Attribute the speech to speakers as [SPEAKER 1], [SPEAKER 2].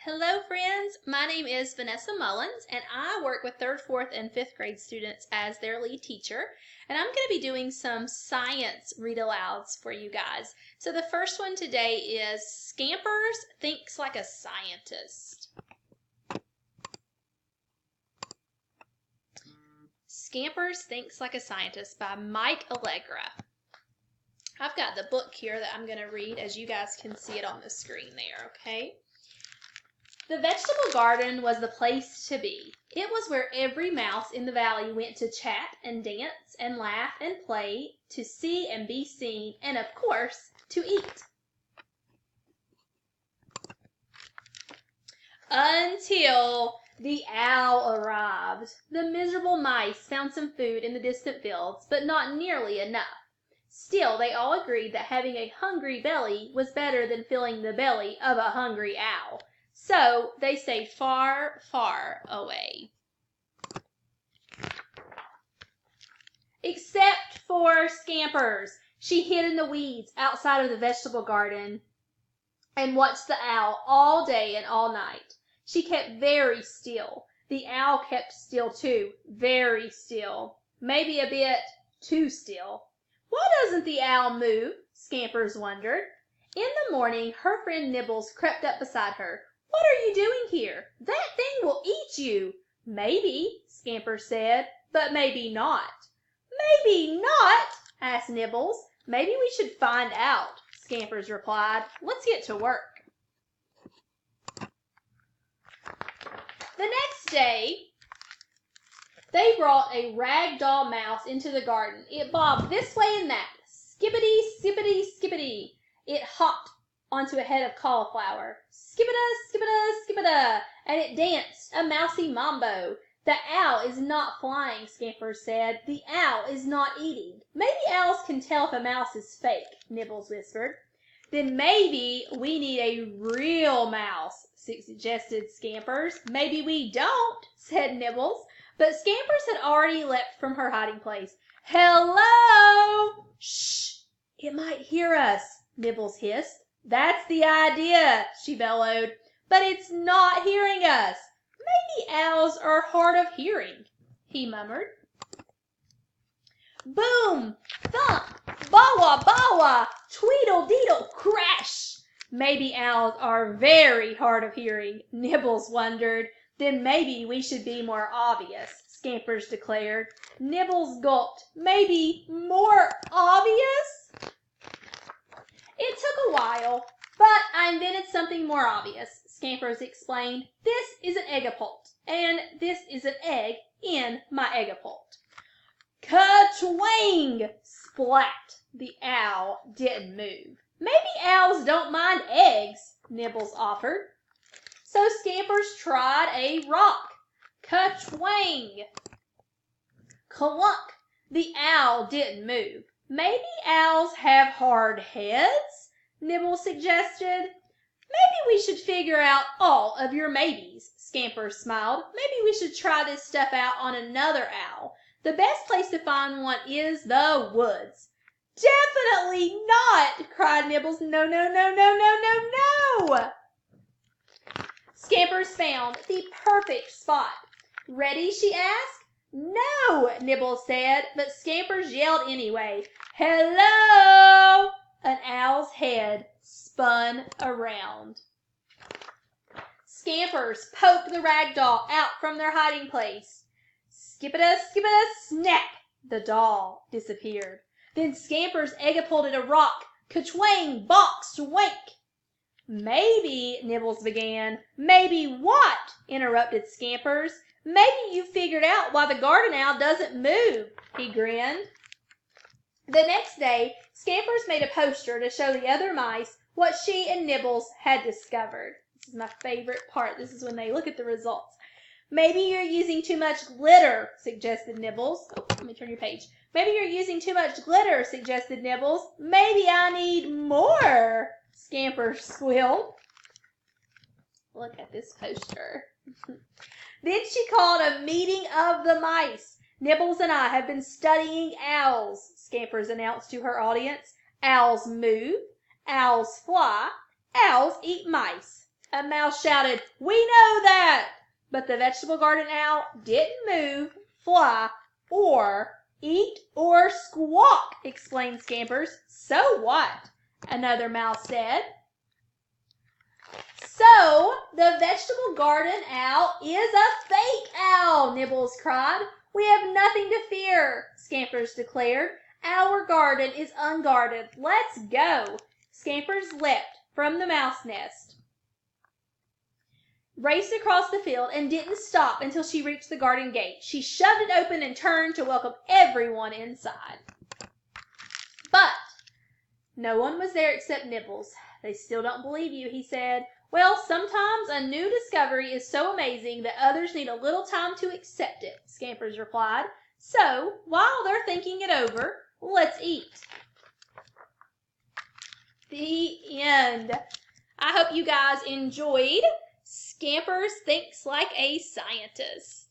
[SPEAKER 1] Hello friends, my name is Vanessa Mullins and I work with 3rd, 4th, and 5th grade students as their lead teacher, and I'm going to be doing some science read-alouds for you guys. So the first one today is Scampers Thinks Like a Scientist. Scampers Thinks Like a Scientist by Mike Allegra. I've got the book here that I'm going to read as you guys can see it on the screen there, okay? The vegetable garden was the place to be. It was where every mouse in the valley went to chat and dance and laugh and play, to see and be seen, and of course, to eat. Until the owl arrived. The miserable mice found some food in the distant fields, but not nearly enough. Still, they all agreed that having a hungry belly was better than filling the belly of a hungry owl. So they stayed far, far away. Except for Scampers. She hid in the weeds outside of the vegetable garden and watched the owl all day and all night. She kept very still. The owl kept still too, very still. Maybe a bit too still. Why doesn't the owl move? Scampers wondered. In the morning, her friend Nibbles crept up beside her. What are you doing here? That thing will eat you. Maybe, Scampers said, but maybe not. Maybe not? Asked Nibbles. Maybe we should find out, Scampers replied. Let's get to work. The next day, they brought a rag doll mouse into the garden. It bobbed this way and that. Skippity, skippity, skippity. It hopped onto a head of cauliflower. Skipida, skipida, skipida, and it danced a mousy mambo. The owl is not flying, Scampers said. The owl is not eating. Maybe owls can tell if a mouse is fake, Nibbles whispered. Then maybe we need a real mouse, suggested Scampers. Maybe we don't, said Nibbles. But Scampers had already leapt from her hiding place. Hello! Shh! It might hear us, Nibbles hissed. That's the idea, she bellowed. But it's not hearing us. Maybe owls are hard of hearing, he murmured. Boom! Thump! Bawa! Bawa! Tweedle deedle! Crash! Maybe owls are very hard of hearing, Nibbles wondered. Then maybe we should be more obvious, Scampers declared. Nibbles gulped. Maybe more obvious? It took a while, but I invented something more obvious, Scampers explained. This is an eggapult, and this is an egg in my eggapult. Ka-twang! Splat! The owl didn't move. Maybe owls don't mind eggs, Nibbles offered. So Scampers tried a rock. Ka-twang! Clunk! The owl didn't move. Maybe owls have hard heads, Nibbles suggested. Maybe we should figure out all of your maybes, Scampers smiled. Maybe we should try this stuff out on another owl. The best place to find one is the woods. Definitely not, cried Nibbles. No, no, no, no, no, no, no! Scampers found the perfect spot. Ready, she asked. No, Nibbles said, but Scampers yelled anyway. Hello! An owl's head spun around. Scampers poked the rag doll out from their hiding place. Skipida, skipida, snap! The doll disappeared. Then Scampers eggapulted a rock. Ka-twang, bonk, swank! Maybe, Nibbles began. Maybe what? Interrupted Scampers. Maybe you figured out why the garden owl doesn't move, he grinned. The next day, Scampers made a poster to show the other mice what she and Nibbles had discovered. This is my favorite part. This is when they look at the results. Maybe you're using too much glitter, suggested Nibbles. Oh, let me turn your page. Maybe you're using too much glitter, suggested Nibbles. Maybe I need more, Scampers squealed. Look at this poster. Then she called a meeting of the mice. Nibbles and I have been studying owls, Scampers announced to her audience. Owls move, owls fly, owls eat mice. A mouse shouted, "We know that!" But the vegetable garden owl didn't move, fly, or eat or squawk, explained Scampers. So what? Another mouse said. So, the vegetable garden owl is a fake owl, Nibbles cried. We have nothing to fear, Scampers declared. Our garden is unguarded. Let's go. Scampers leapt from the mouse nest, raced across the field, and didn't stop until she reached the garden gate. She shoved it open and turned to welcome everyone inside. But no one was there except Nibbles. They still don't believe you, he said. Well, sometimes a new discovery is so amazing that others need a little time to accept it, Scampers replied. So, while they're thinking it over, let's eat. The end. I hope you guys enjoyed Scampers Thinks Like a Scientist.